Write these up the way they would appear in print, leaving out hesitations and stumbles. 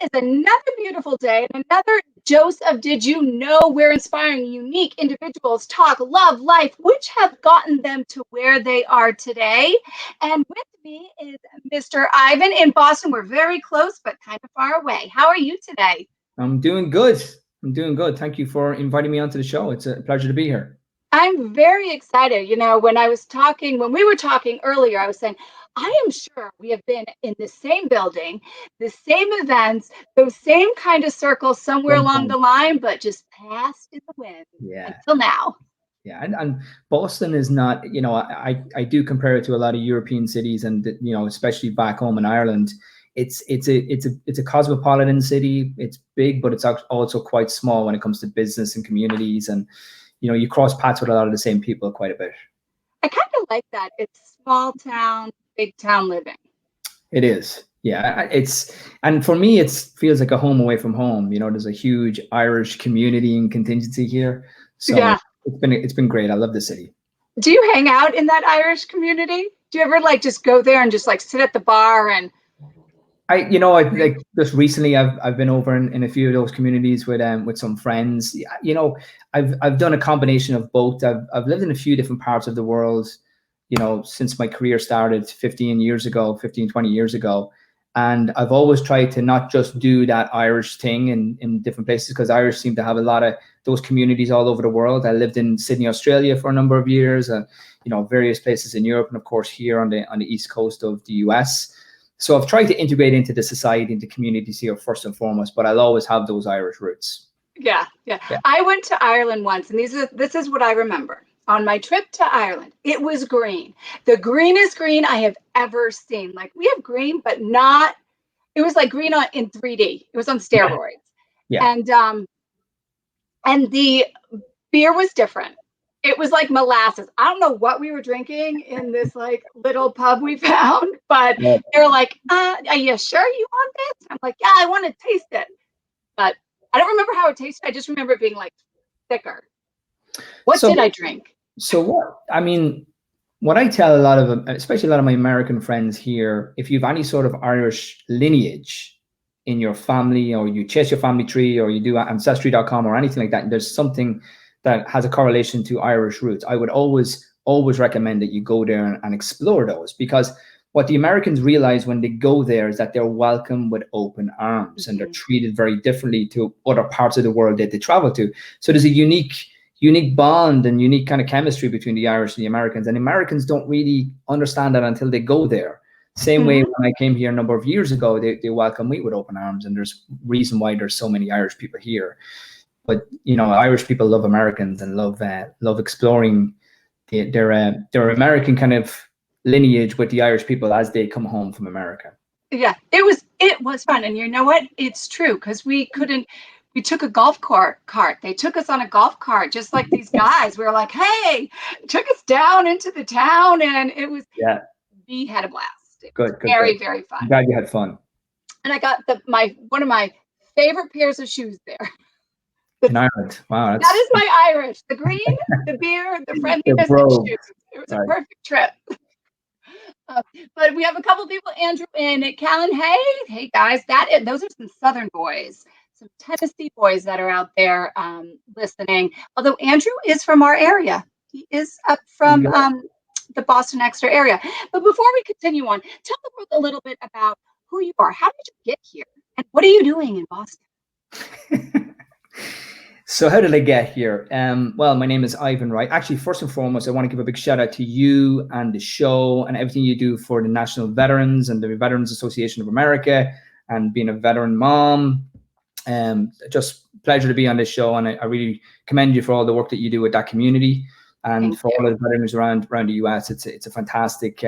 is another beautiful day and another dose of Did You Know? We're inspiring unique individuals talk, love, life, which have gotten them to where they are today. And with me is Mr. Ivan in Boston. We're very close, but kind of far away. How are you today? I'm doing good. I'm doing good. Thank you for inviting me onto the show. It's a pleasure to be here. I'm very excited. You know, when we were talking earlier, I was saying, I am sure we have been in the same building, the same events, those same kind of circles somewhere along the line, but just passed in the wind until now. Yeah, and Boston is not, I do compare it to a lot of European cities, and especially back home in Ireland. It's a cosmopolitan city. It's big, but it's also quite small when it comes to business and communities, and you cross paths with a lot of the same people quite a bit. I kind of like that. It's small town, big town living. It is. Yeah, and for me, it feels like a home away from home. There's a huge Irish community and contingency here. So yeah. It's been great. I love the city. Do you hang out in that Irish community? Do you ever just go there and just sit at the bar and I just recently I've been over in a few of those communities with some friends. I've done a combination of both. I've lived in a few different parts of the world, since my career started 15, 20 years ago. And I've always tried to not just do that Irish thing in different places, because Irish seem to have a lot of those communities all over the world. I lived in Sydney, Australia for a number of years, and various places in Europe, and of course here on the east coast of the US. So I've tried to integrate into the society, into communities here first and foremost, but I'll always have those Irish roots. Yeah. I went to Ireland once, and this is what I remember. On my trip to Ireland, it was green. The greenest green I have ever seen. We have green, but not, it was like green in 3D. It was on steroids. Yeah. And the beer was different. It was like molasses. I don't know what we were drinking in this little pub we found, but they were like, are you sure you want this? I'm like, yeah, I want to taste it. But I don't remember how it tasted. I just remember it being thicker. What did I drink? So what I tell a lot of them, especially a lot of my American friends here, if you have any sort of Irish lineage in your family, or you chase your family tree, or you do ancestry.com or anything like that, and there's something that has a correlation to Irish roots, I would always recommend that you go there and explore those, because what the Americans realize when they go there is that they're welcomed with open arms, and they're treated very differently to other parts of the world that they travel to. So there's a unique bond and unique kind of chemistry between the Irish and the Americans, and Americans don't really understand that until they go there. Same way when I came here a number of years ago, they welcome me with open arms, and there's reason why there's so many Irish people here. But Irish people love Americans and love exploring their American kind of lineage with the Irish people as they come home from America. Yeah, it was fun, and you know what? It's true, because we took a golf cart. They took us on a golf cart, just like these guys. We were like, hey, took us down into the town, and it was, we had a blast. Good. Very, very fun. I'm glad you had fun. And I got one of my favorite pairs of shoes there. In Ireland. Wow. That is my Irish. The green, the beer, the friendliness, and shoes. It was a perfect trip. But we have a couple people, Andrew and Callan. Hey guys, those are some Southern boys. Some Tennessee boys that are out there listening. Although Andrew is from our area. He is up from the Boston Exeter area. But before we continue on, tell the world a little bit about who you are. How did you get here? And what are you doing in Boston? So how did I get here? Well, my name is Ivan Wright. Actually, first and foremost, I want to give a big shout out to you and the show and everything you do for the National Veterans and the Veterans Association of America, and being a veteran mom. Just pleasure to be on this show, and I really commend you for all the work that you do with that community, and for all of the veterans around the US. It's a fantastic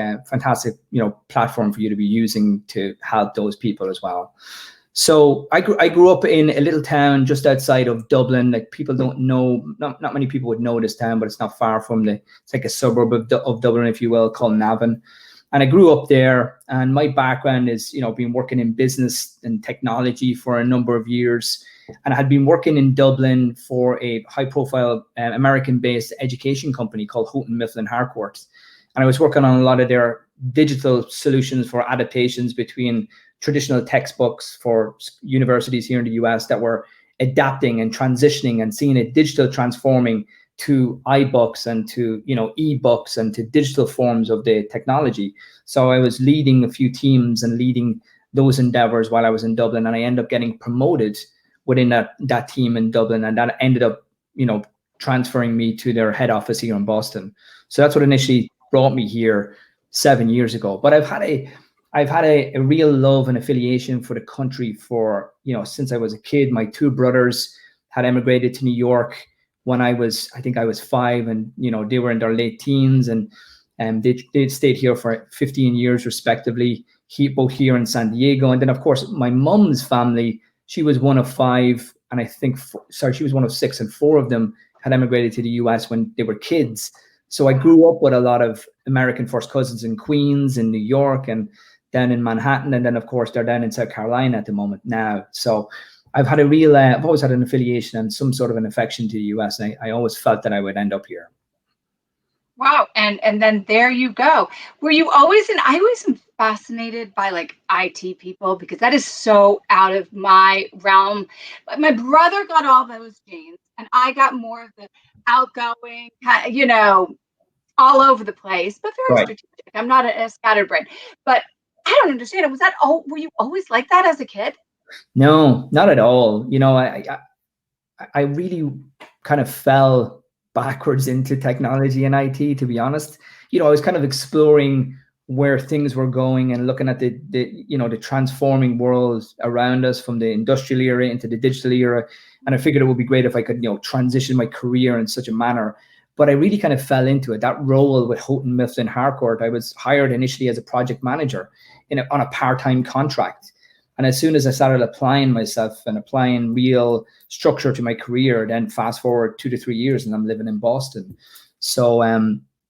platform for you to be using to help those people as well. So I grew up in a little town just outside of Dublin. People don't know, not many people would know this town, but it's not far from it's like a suburb of Dublin, if you will, called Navan. And I grew up there, and my background is, been working in business and technology for a number of years. And I had been working in Dublin for a high-profile American-based education company called Houghton Mifflin Harcourt. And I was working on a lot of their digital solutions for adaptations between traditional textbooks for universities here in the US that were adapting and transitioning and seeing it digital transforming to iBooks and to, you know, ebooks and to digital forms of the technology. So I was leading a few teams and leading those endeavors while I was in Dublin, and I ended up getting promoted within that team in Dublin, and that ended up, you know, transferring me to their head office here in Boston. So that's what initially brought me here 7 years ago. But I've had a real love and affiliation for the country for, you know, since I was a kid. My two brothers had emigrated to New York when I think I was 5, and, you know, they were in their late teens, and they stayed here for 15 years respectively, both here in San Diego. And then, of course, my mum's family, she was one of 5, and I think, she was one of 6, and 4 of them had emigrated to the US when they were kids. So I grew up with a lot of American first cousins in Queens, in New York, and down in Manhattan. And then, of course, they're down in South Carolina at the moment now. So I've had a real, I've always had an affiliation and some sort of an affection to the US. And I always felt that I would end up here. Wow. And then there you go. Were you always I always am fascinated by like IT people, because that is so out of my realm. But my brother got all those genes, and I got more of the outgoing, you know, all over the place, but very Right. strategic. I'm not a scatterbrain, but I don't understand it. Was that were you always like that as a kid? No, not at all. You know, I really kind of fell backwards into technology and IT, to be honest. You know, I was kind of exploring where things were going and looking at the you know, the transforming world around us from the industrial era into the digital era. And I figured it would be great if I could, you know, transition my career in such a manner. But I really kind of fell into it. That role with Houghton Mifflin Harcourt, I was hired initially as a project manager on a part-time contract. And as soon as I started applying myself and applying real structure to my career, then fast forward 2 to 3 years and I'm living in Boston. So,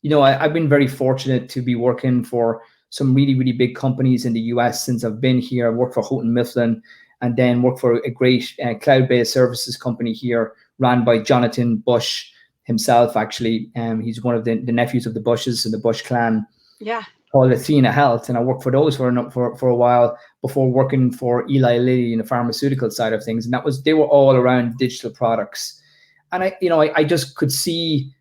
you know, I've been very fortunate to be working for some really, really big companies in the US since I've been here. I worked for Houghton Mifflin, and then worked for a great cloud-based services company here ran by Jonathan Bush himself, actually. He's one of the nephews of the Bushes and the Bush clan. Yeah. Called Athena Health, and I worked for those for a while before working for Eli Lilly in the pharmaceutical side of things, and they were all around digital products. And I just could see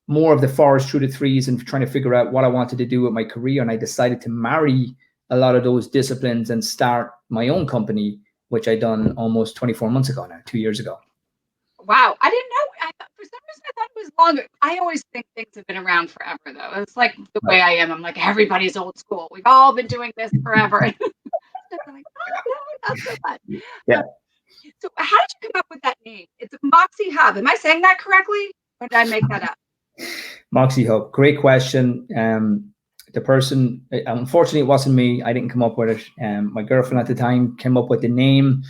more of the forest through the trees and trying to figure out what I wanted to do with my career, and I decided to marry a lot of those disciplines and start my own company, which I done almost 24 months ago now, 2 years ago. Wow. I didn't know. For some reason, I thought it was longer. I always think things have been around forever, though. It's like the way I am. I'm like, everybody's old school. We've all been doing this forever. I'm like, oh, no, not so much. Yeah. So how did you come up with that name? It's MoxeHub. Am I saying that correctly? Or did I make that up? MoxeHub. Great question. The person, unfortunately, it wasn't me. I didn't come up with it. My girlfriend at the time came up with the name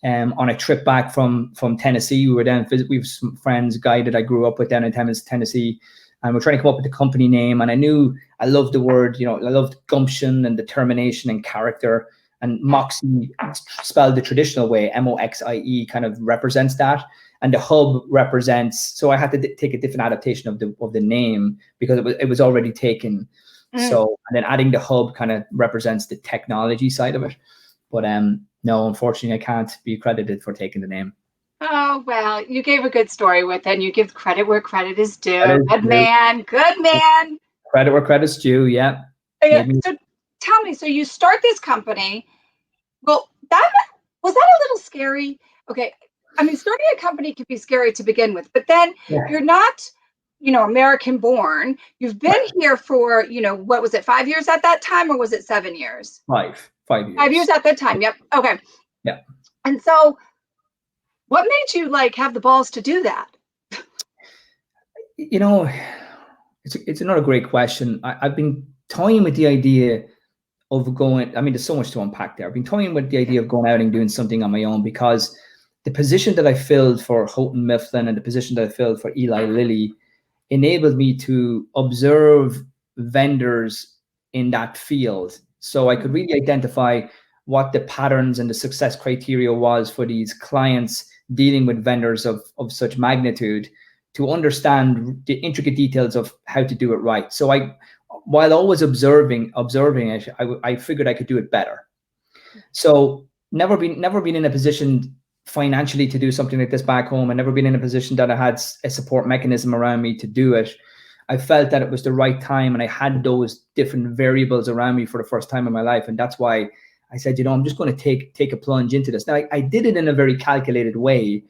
on a trip back from Tennessee. We were down visit. We have some friends, a guy that I grew up with down in Tennessee, and we're trying to come up with the company name. And I knew I loved the word, you know, I loved gumption and determination and character. And Moxie, spelled the traditional way, MOXIE, kind of represents that. And the hub represents, so I had to take a different adaptation of the name because it was already taken. So, and then adding the hub kind of represents the technology side of it. But no, unfortunately, I can't be credited for taking the name. Oh, well, you gave a good story with it, and you give credit where credit is due. Good due. man. Good man. Credit where credit's due, yeah. So tell me, so you start this company. Well, was that a little scary? Okay. I mean, starting a company can be scary to begin with, but then you're not, you know, American born. You've been here for, you know, what was it, 5 years at that time, or was it 7 years? 5 years. 5 years at that time. Yep. Okay. Yeah. And so what made you like have the balls to do that? You know, it's another great question. I've been toying with the idea of going, I mean, there's so much to unpack there. I've been toying with the idea of going out and doing something on my own, because the position that I filled for Houghton Mifflin and the position that I filled for Eli Lilly enabled me to observe vendors in that field. So I could really identify what the patterns and the success criteria was for these clients dealing with vendors of such magnitude, to understand the intricate details of how to do it right. So while always observing it, I figured I could do it better. So never been in a position financially to do something like this back home, and never been in a position that I had a support mechanism around me to do it. I felt that it was the right time, and I had those different variables around me for the first time in my life, and that's why I said, I'm just going to take a plunge into this. Now, I did it in a very calculated way.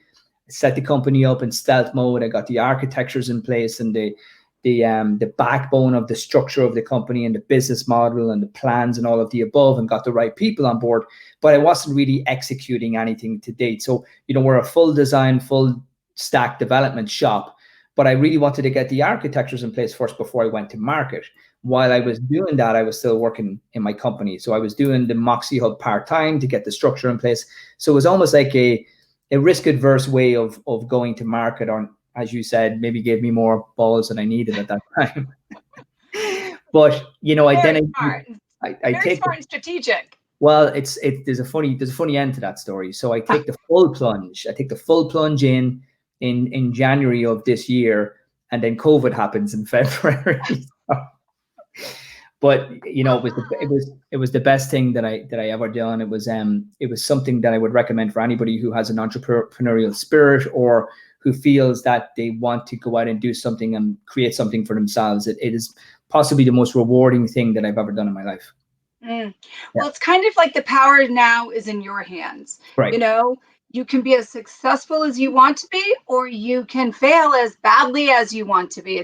I set the company up in stealth mode. I got the architectures in place and the backbone of the structure of the company and the business model and the plans and all of the above, and got the right people on board. But I wasn't really executing anything to date. So, we're a full design, full stack development shop, but I really wanted to get the architectures in place first before I went to market. While I was doing that, I was still working in my company. So I was doing the MoxeHub part-time to get the structure in place. So it was almost like a risk-adverse way of going to market, or, as you said, maybe gave me more balls than I needed at that time. But, Very smart. I Very take smart and strategic. Well, there's a funny end to that story. So I take the full plunge. I take the full plunge in January of this year, and then COVID happens in February. But it was the best thing that I ever done. It was something that I would recommend for anybody who has an entrepreneurial spirit, or who feels that they want to go out and do something and create something for themselves. It is possibly the most rewarding thing that I've ever done in my life. Well, it's kind of like the power now is in your hands. Right. You can be as successful as you want to be, or you can fail as badly as you want to be.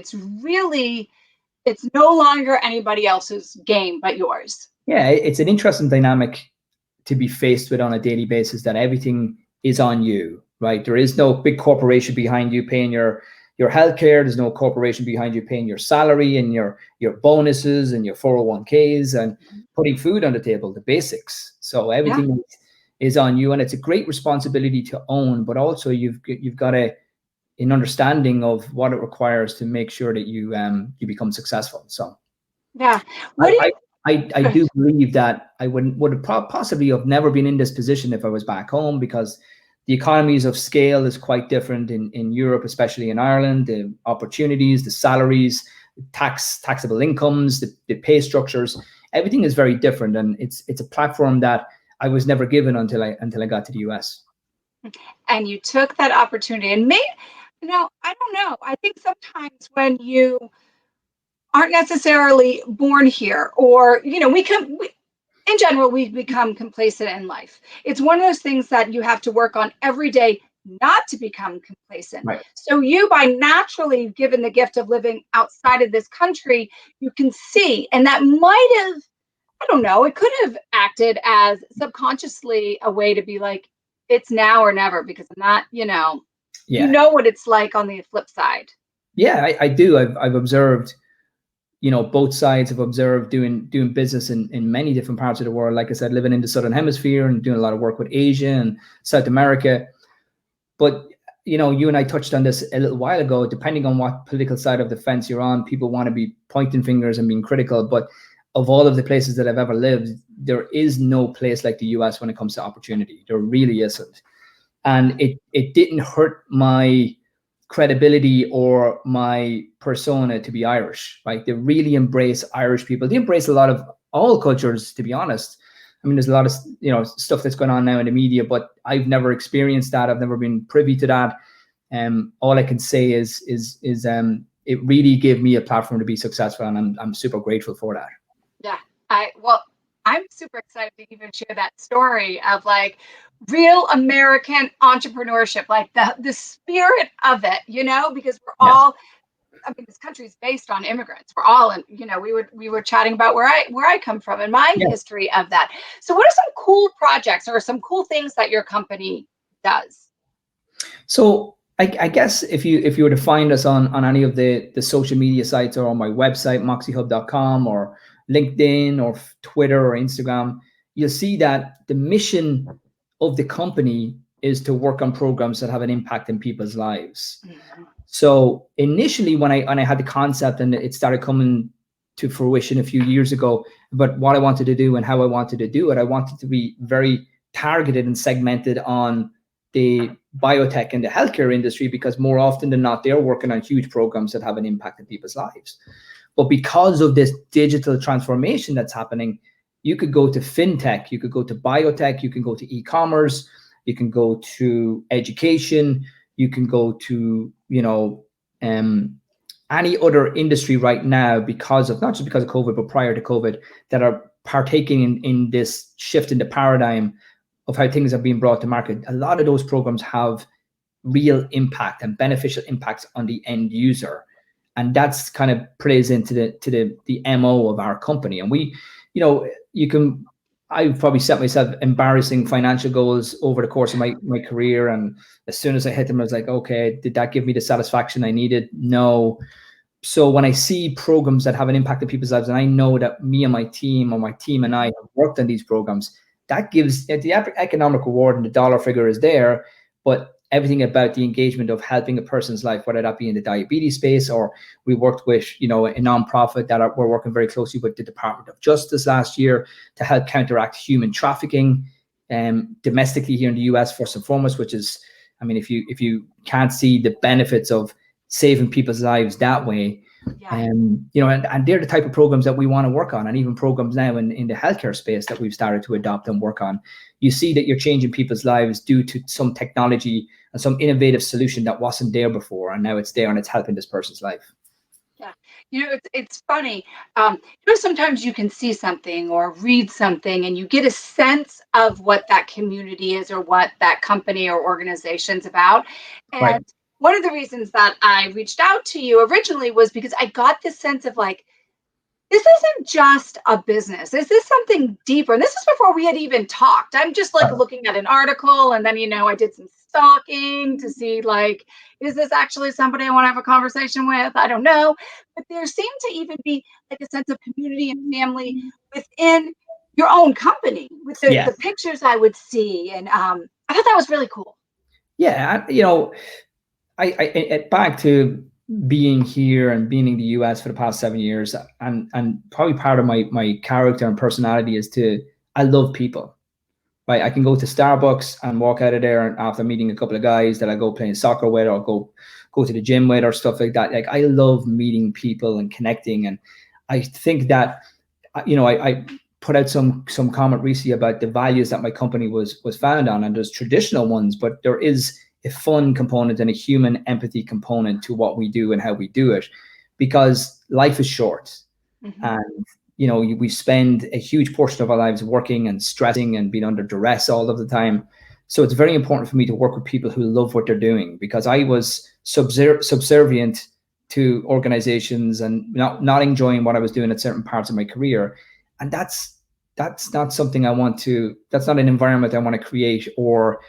It's no longer anybody else's game but yours. Yeah, it's an interesting dynamic to be faced with on a daily basis, that everything is on you, right? There is no big corporation behind you paying your healthcare. There's no corporation behind you paying your salary and your bonuses and your 401ks and putting food on the table, the basics. So everything is on you, and it's a great responsibility to own, but also you've got an understanding of what it requires to make sure that you become successful. So yeah, I do believe that I would have possibly have never been in this position if I was back home, because the economies of scale is quite different in Europe, especially in Ireland. The opportunities, the salaries, taxable incomes, the pay structures, everything is very different, and it's a platform that I was never given until I got to the US. And you took that opportunity, and I don't know. I think sometimes when you aren't necessarily born here, or in general, we become complacent in life. It's one of those things that you have to work on every day not to become complacent. Right. So you, by naturally given the gift of living outside of this country, you can see, and that might have, I don't know, it could have acted as subconsciously a way to be like, it's now or never, because I'm not, you know what it's like on the flip side. Yeah, I do. I've observed, both sides. Have observed doing business in many different parts of the world. Like I said, living in the Southern Hemisphere and doing a lot of work with Asia and South America. But, you and I touched on this a little while ago, depending on what political side of the fence you're on, people want to be pointing fingers and being critical. But of all of the places that I've ever lived, there is no place like the US when it comes to opportunity. There really isn't. And it didn't hurt my credibility or my persona to be Irish, right? They really embrace Irish people. They embrace a lot of all cultures, to be honest. I mean, there's a lot of stuff that's going on now in the media, but I've never experienced that. I've never been privy to that. All I can say is it really gave me a platform to be successful, and I'm super grateful for that. Yeah, I'm super excited to even share that story of like real American entrepreneurship, like the spirit of it, because we're all, I mean, this country is based on immigrants. We're all in, we were chatting about where I come from and my history of that. So what are some cool projects or some cool things that your company does? So I guess if you were to find us on any of the social media sites, or on my website, moxehub.com, or LinkedIn or Twitter or Instagram, you'll see that the mission of the company is to work on programs that have an impact in people's lives. Mm-hmm. So initially, when I had the concept and it started coming to fruition a few years ago, but what I wanted to do and how I wanted to do it, I wanted to be very targeted and segmented on the biotech and the healthcare industry, because more often than not, they're working on huge programs that have an impact in people's lives. But because of this digital transformation that's happening, You could go to fintech, you could go to biotech, you can go to e-commerce, you can go to education, you can go to, any other industry right now, because of, not just because of COVID, but prior to COVID, that are partaking in this shift in the paradigm of how things are being brought to market. A lot of those programs have real impact and beneficial impacts on the end user. And that's kind of plays into the MO of our company. And we, I've probably set myself embarrassing financial goals over the course of my career. And as soon as I hit them, I was like, okay, did that give me the satisfaction I needed? No. So when I see programs that have an impact on people's lives, and I know that me and my team, or my team and I have worked on these programs, that gives the economic reward, and the dollar figure is there, but everything about the engagement of helping a person's life, whether that be in the diabetes space, or we worked with, a nonprofit that we're working very closely with the Department of Justice last year to help counteract human trafficking domestically here in the US, first and foremost, which is, I mean, if you can't see the benefits of saving people's lives that way, and they're the type of programs that we want to work on. And even programs now in the healthcare space that we've started to adopt and work on, you see that you're changing people's lives due to some technology and some innovative solution that wasn't there before, and now it's there and it's helping this person's life. Yeah, it's funny. Sometimes you can see something or read something and you get a sense of what that community is or what that company or organization's about. And Right. one of the reasons that I reached out to you originally was because I got this sense of like, this isn't just a business. Is this something deeper? And this is before we had even talked. I'm just like looking at an article, and then, I did some stalking to see like, is this actually somebody I want to have a conversation with? I don't know. But there seemed to even be like a sense of community and family within your own company with the pictures I would see. And I thought that was really cool. Yeah. I back to being here and being in the US for the past 7 years, and probably part of my character and personality is I love people. Right, I can go to Starbucks and walk out of there, and after meeting a couple of guys that I go playing soccer with, or go to the gym with, or stuff like that. Like, I love meeting people and connecting, and I think that I put out some comment recently about the values that my company was founded on, and there's traditional ones, but there is a fun component and a human empathy component to what we do and how we do it, because life is short. And we spend a huge portion of our lives working and stressing and being under duress all of the time. So it's very important for me to work with people who love what they're doing, because I was subservient to organizations and not enjoying what I was doing at certain parts of my career. And that's not something I want to, that's not an environment I want to create or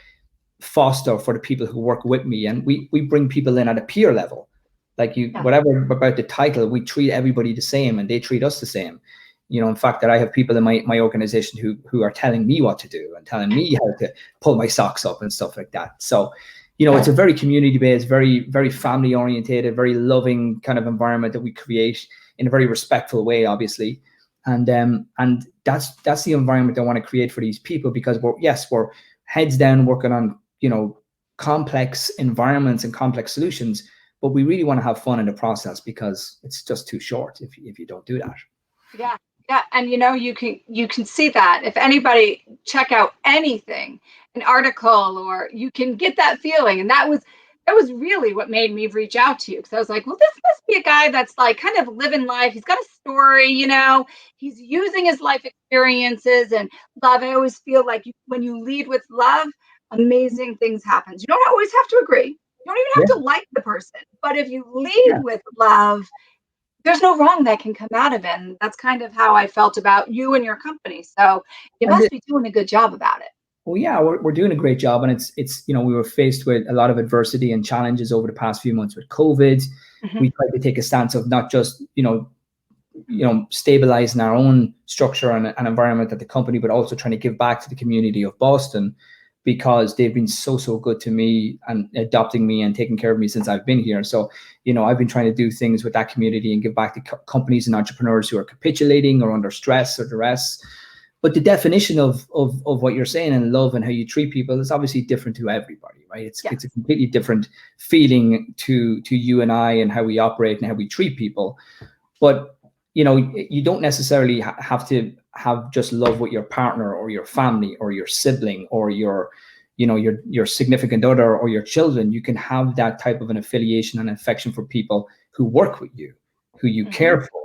foster for the people who work with me. And we bring people in at a peer level. Like whatever about the title, we treat everybody the same, and they treat us the same. In fact, that I have people in my organization who are telling me what to do and telling me how to pull my socks up and stuff like that. So, it's a very community-based, very, very family-oriented, very loving kind of environment that we create in a very respectful way, obviously. And that's the environment I want to create for these people, because we're heads down working on, complex environments and complex solutions, but we really want to have fun in the process, because it's just too short if you don't do that. Yeah. And you can see that if anybody check out anything, an article, or you can get that feeling. And that was really what made me reach out to you, because I was like, well, this must be a guy that's like kind of living life. He's got a story, he's using his life experiences and love. I always feel like when you lead with love, amazing things happen. You don't always have to agree. You don't even have to like the person, but if you lead with love, there's no wrong that can come out of it. And that's kind of how I felt about you and your company. So you must be doing a good job about it. Well, yeah, we're doing a great job. And it's we were faced with a lot of adversity and challenges over the past few months with COVID. We tried to take a stance of not just, stabilizing our own structure and environment at the company, but also trying to give back to the community of Boston, because they've been so good to me and adopting me and taking care of me since I've been here. So, I've been trying to do things with that community and give back to companies and entrepreneurs who are capitulating or under stress or duress. But the definition of what you're saying and love and how you treat people is obviously different to everybody, right? It's a completely different feeling to you and I, and how we operate and how we treat people. But you don't necessarily have to have just love with your partner or your family or your sibling or your significant other or your children. You can have that type of an affiliation and affection for people who work with you, who you care for.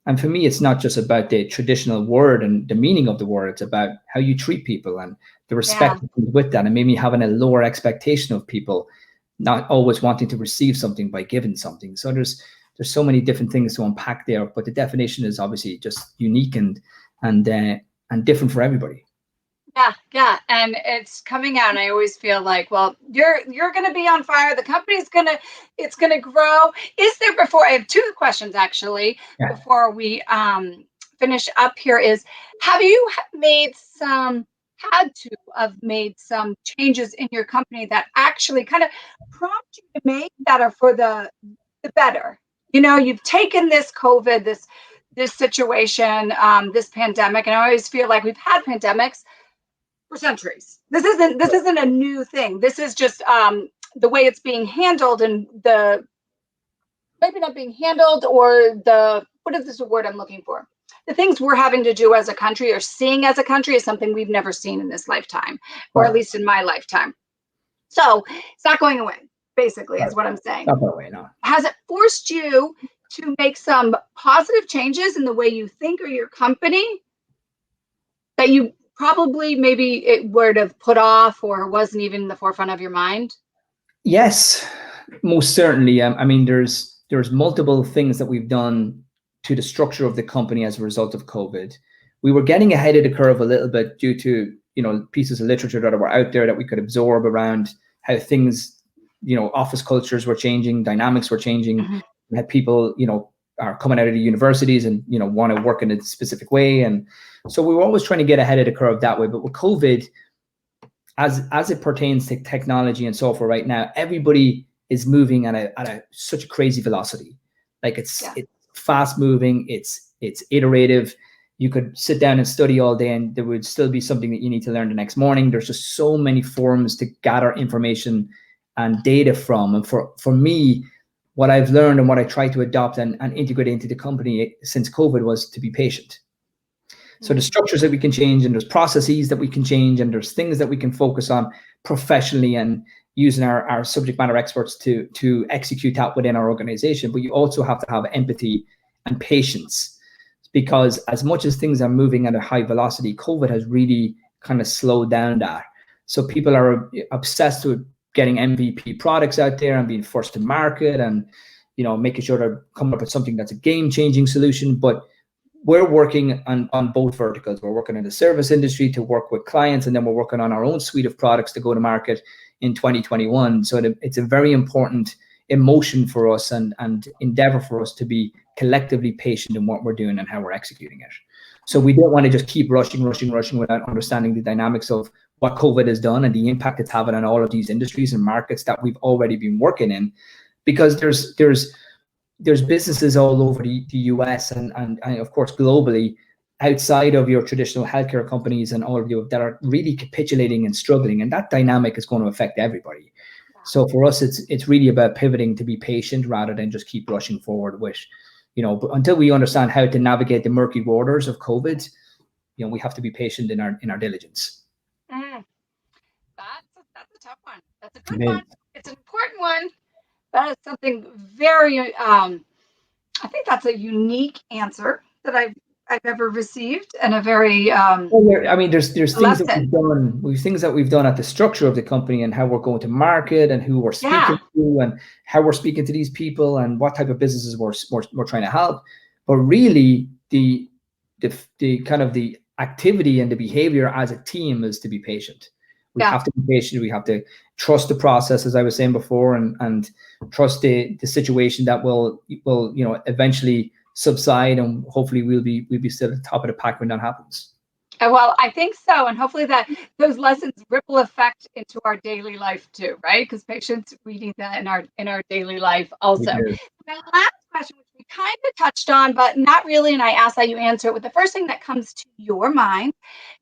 And for me, it's not just about the traditional word and the meaning of the word. It's about how you treat people and the respect that comes with that, and maybe having a lower expectation of people, not always wanting to receive something by giving something. So there's so many different things to unpack there, but the definition is obviously just unique and different for everybody. Yeah, and it's coming out, and I always feel like, well, you're going to be on fire. The company's it's going to grow. Is there, before, I have two questions actually before we finish up here, is, have you had to have made some changes in your company that actually kind of prompt you to make that are for the better? You've taken this COVID, this situation, this pandemic, and I always feel like we've had pandemics for centuries. This isn't a new thing. This is just the way it's being handled, and the maybe not being handled, or what is the word I'm looking for? The things we're having to do as a country, or seeing as a country, is something we've never seen in this lifetime, or at least in my lifetime. So it's not going away, basically, is what I'm saying. Not going away, no. Has it forced you to make some positive changes in the way you think, or your company, that you probably maybe it would have put off or wasn't even in the forefront of your mind? Yes, most certainly. I mean, there's multiple things that we've done to the structure of the company as a result of COVID. We were getting ahead of the curve a little bit due to, pieces of literature that were out there that we could absorb around how things, office cultures were changing, dynamics were changing. We had people, are coming out of the universities and, want to work in a specific way. And so we were always trying to get ahead of the curve that way. But with COVID, as it pertains to technology and software right now, everybody is moving at such a crazy velocity. Like it's fast moving, it's iterative. You could sit down and study all day and there would still be something that you need to learn the next morning. There's just so many forums to gather information and data from. And for me, what I've learned and what I try to adopt and integrate into the company since COVID was to be patient. So the structures that we can change, and there's processes that we can change, and there's things that we can focus on professionally and using our subject matter experts to execute that within our organization. But you also have to have empathy and patience, because as much as things are moving at a high velocity, COVID has really kind of slowed down that. So people are obsessed with getting MVP products out there and being first to market and, making sure they're coming up with something that's a game-changing solution. But we're working on both verticals. We're working in the service industry to work with clients, and then we're working on our own suite of products to go to market in 2021. So it's a very important emotion for us and endeavor for us to be collectively patient in what we're doing and how we're executing it. So we don't want to just keep rushing without understanding the dynamics of what COVID has done and the impact it's having on all of these industries and markets that we've already been working in, because there's businesses all over the US and of course globally, outside of your traditional healthcare companies and all of you, that are really capitulating and struggling, and that dynamic is going to affect everybody. So for us, it's really about pivoting to be patient rather than just keep rushing forward with, but until we understand how to navigate the murky waters of COVID, we have to be patient in our diligence. That's a tough one. That's a good one. It's an important one. That is something very, I think that's a unique answer that I've ever received, and a very there's things that we've done. Things that we've done at the structure of the company and how we're going to market and who we're speaking to and how we're speaking to these people and what type of businesses we're trying to help. But really, the kind of the activity and the behavior as a team is to be patient. We have to be patient. We have to trust the process, as I was saying before, and trust the situation that will eventually subside, and hopefully we'll be still at the top of the pack when that happens. Well, I think so, and hopefully that those lessons ripple effect into our daily life too, right? Because patience, we need that in our daily life also. My last question, which we kind of touched on, but not really, and I asked that you answer it with the first thing that comes to your mind.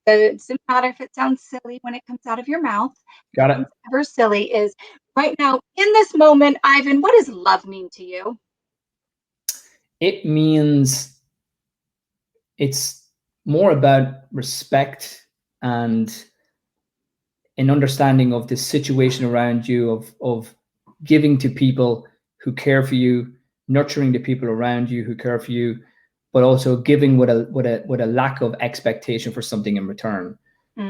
It doesn't matter if it sounds silly when it comes out of your mouth. Got it. Ever silly is right now in this moment, Ivan. What does love mean to you? It means it's more about respect and an understanding of the situation around you, of giving to people who care for you, nurturing the people around you who care for you, but also giving with a lack of expectation for something in return.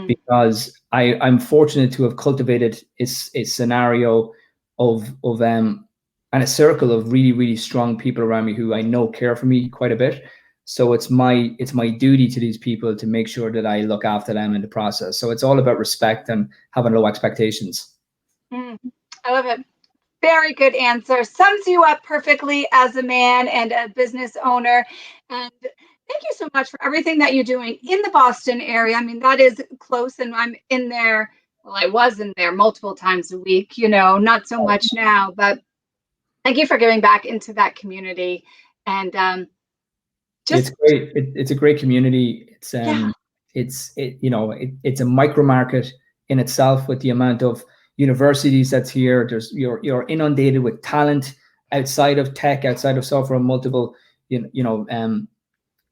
Because I'm fortunate to have cultivated a scenario of and a circle of really, really strong people around me who I know care for me quite a bit. So it's my duty to these people to make sure that I look after them in the process. So it's all about respect and having low expectations. I love it. Very good answer. Sums you up perfectly as a man and a business owner. And thank you so much for everything that you're doing in the Boston area. I mean, that is close, and I'm in there. Well, I was in there multiple times a week, not so much now, but thank you for giving back into that community. And it's great. It's a great community. It's yeah. it's a micro market in itself with the amount of universities that's here. You're inundated with talent outside of tech, outside of software, multiple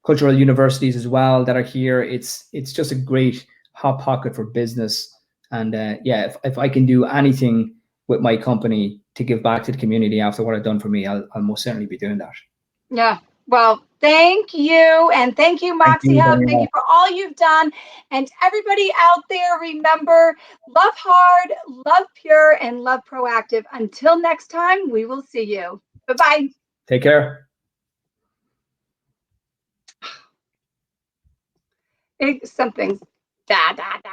cultural universities as well that are here. It's just a great hot pocket for business. And if I can do anything with my company to give back to the community after what I've done for me, I'll most certainly be doing that. Yeah. Well, thank you. And thank you, MoxeHub. Thank you for all you've done. And everybody out there, remember, love hard, love pure, and love proactive. Until next time, we will see you. Bye-bye. Take care. Something's da, da, da.